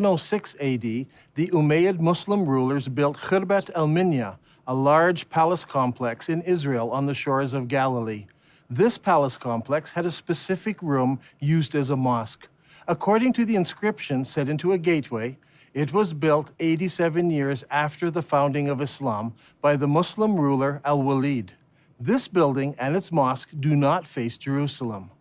706 AD, the Umayyad Muslim rulers built Khirbat al-Minya, a large palace complex in Israel on the shores of Galilee. This palace complex had a specific room used as a mosque. According to the inscription set into a gateway, it was built 87 years after the founding of Islam by the Muslim ruler Al-Walid. This building and its mosque do not face Jerusalem.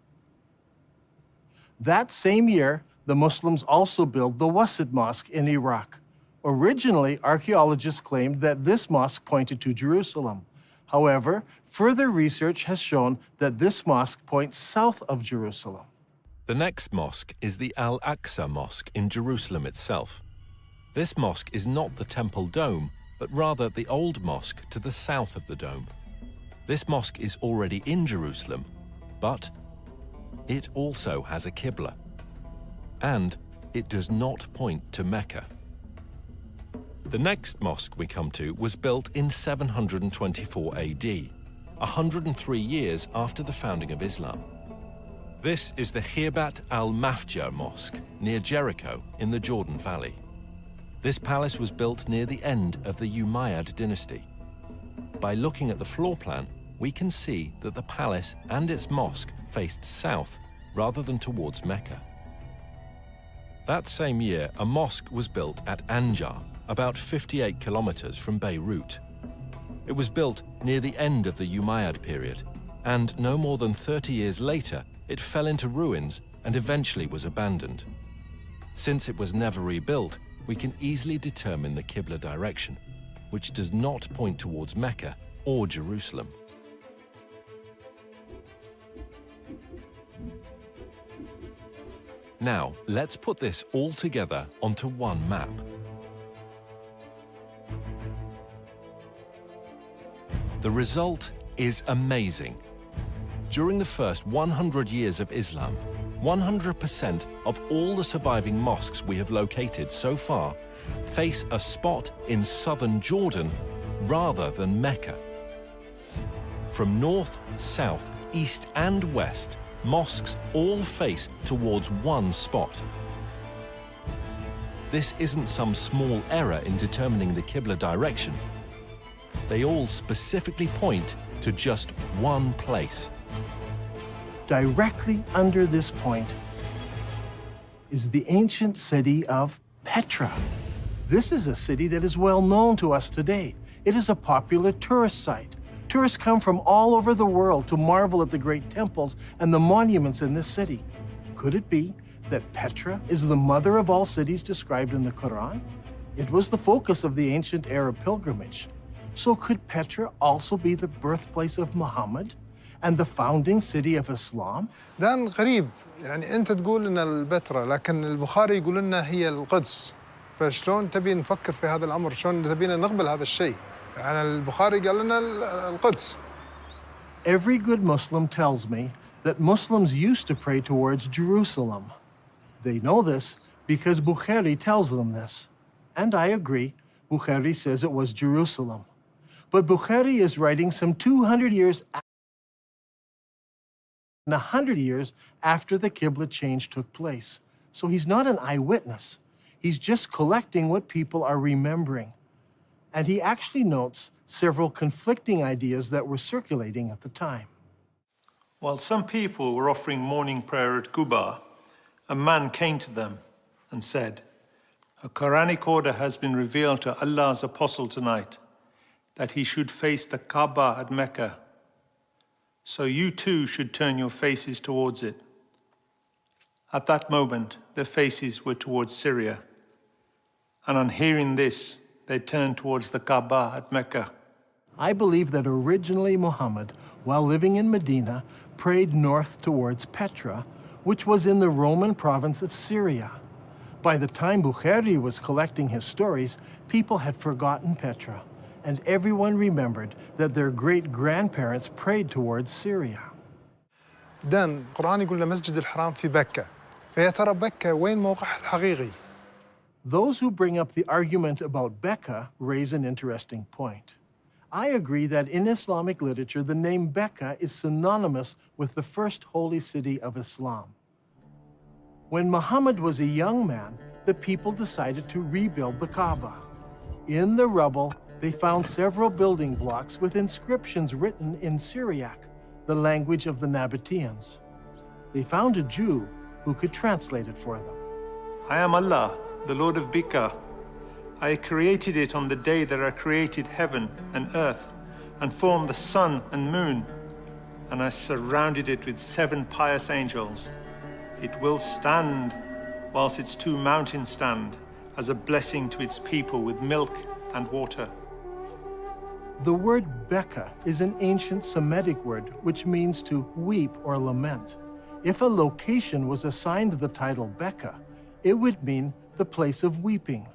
That same year, the Muslims also built the Wasit Mosque in Iraq. Originally, archaeologists claimed that this mosque pointed to Jerusalem. However, further research has shown that this mosque points south of Jerusalem. The next mosque is the Al-Aqsa Mosque in Jerusalem itself. This mosque is not the Temple Dome, but rather the old mosque to the south of the dome. This mosque is already in Jerusalem, but it also has a Qibla, and it does not point to Mecca. The next mosque we come to was built in 724 AD, 103 years after the founding of Islam. This is the Khirbat al-Mafja Mosque near Jericho in the Jordan Valley. This palace was built near the end of the Umayyad dynasty. By looking at the floor plan, we can see that the palace and its mosque faced south rather than towards Mecca. That same year, a mosque was built at Anjar, about 58 kilometers from Beirut. It was built near the end of the Umayyad period, and no more than 30 years later, it fell into ruins and eventually was abandoned. Since it was never rebuilt, we can easily determine the Qibla direction, which does not point towards Mecca or Jerusalem. Now, let's put this all together onto one map. The result is amazing. During the first 100 years of Islam, 100% of all the surviving mosques we have located so far face a spot in southern Jordan rather than Mecca. From north, south, east, and west, mosques all face towards one spot. This isn't some small error in determining the Qibla direction. They all specifically point to just one place. Directly under this point is the ancient city of Petra. This is a city that is well known to us today. It is a popular tourist site. Tourists come from all over the world to marvel at the great temples and the monuments in this city. Could it be that Petra is the mother of all cities described in the Quran? It was the focus of the ancient Arab pilgrimage. So could Petra also be the birthplace of Muhammad and the founding city of Islam? دان غريب، يعني أنت تقول إن البتراء، لكن البخاري يقول لنا هي القدس. فشلون تبي نفكر في هذا الأمر؟ شلون تبينا نقبل هذا الشيء؟ يعني البخاري قال لنا القدس. Every good Muslim tells me that Muslims used to pray towards Jerusalem. They know this because Bukhari tells them this. And I agree, Bukhari says it was Jerusalem. But Bukhari is writing some 200 years and 100 years after the Qibla change took place. So he's not an eyewitness. He's just collecting what people are remembering. And he actually notes several conflicting ideas that were circulating at the time. While some people were offering morning prayer at Quba, a man came to them and said, "A Quranic order has been revealed to Allah's apostle tonight, that he should face the Kaaba at Mecca. So you too should turn your faces towards it." At that moment, their faces were towards Syria. And on hearing this, they turned towards the Kaaba at Mecca. I believe that originally Muhammad, while living in Medina, prayed north towards Petra, which was in the Roman province of Syria. By the time Bukhari was collecting his stories, people had forgotten Petra, and everyone remembered that their great-grandparents prayed towards Syria. دان القرآن يقول لنا مسجد الحرام في بكة. فيا ترى بكة وين موقعها الحقيقي؟ Those who bring up the argument about Becca raise an interesting point. I agree that in Islamic literature, the name Becca is synonymous with the first holy city of Islam. When Muhammad was a young man, the people decided to rebuild the Kaaba. In the rubble, they found several building blocks with inscriptions written in Syriac, the language of the Nabateans. They found a Jew who could translate it for them. I am Allah, the Lord of Bika. I created it on the day that I created heaven and earth, and formed the sun and moon, and I surrounded it with 7 pious angels. It will stand whilst its 2 mountains stand, as a blessing to its people with milk and water. The word Becca is an ancient Semitic word which means to weep or lament. If a location was assigned the title Becca, it would mean the place of weeping.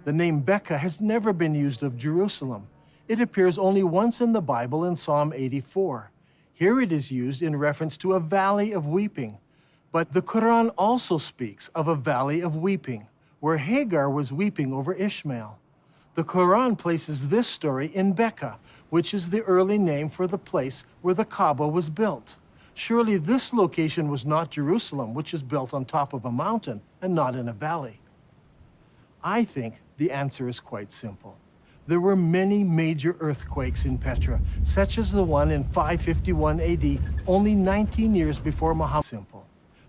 The name Becca has never been used of Jerusalem. It appears only once in the Bible in Psalm 84. Here it is used in reference to a valley of weeping. But the Quran also speaks of a valley of weeping, where Hagar was weeping over Ishmael. The Quran places this story in Becca, which is the early name for the place where the Kaaba was built. Surely this location was not Jerusalem, which is built on top of a mountain and not in a valley. I think the answer is quite simple. There were many major earthquakes in Petra, such as the one in 551 AD, only 19 years before Muhammad. Simple.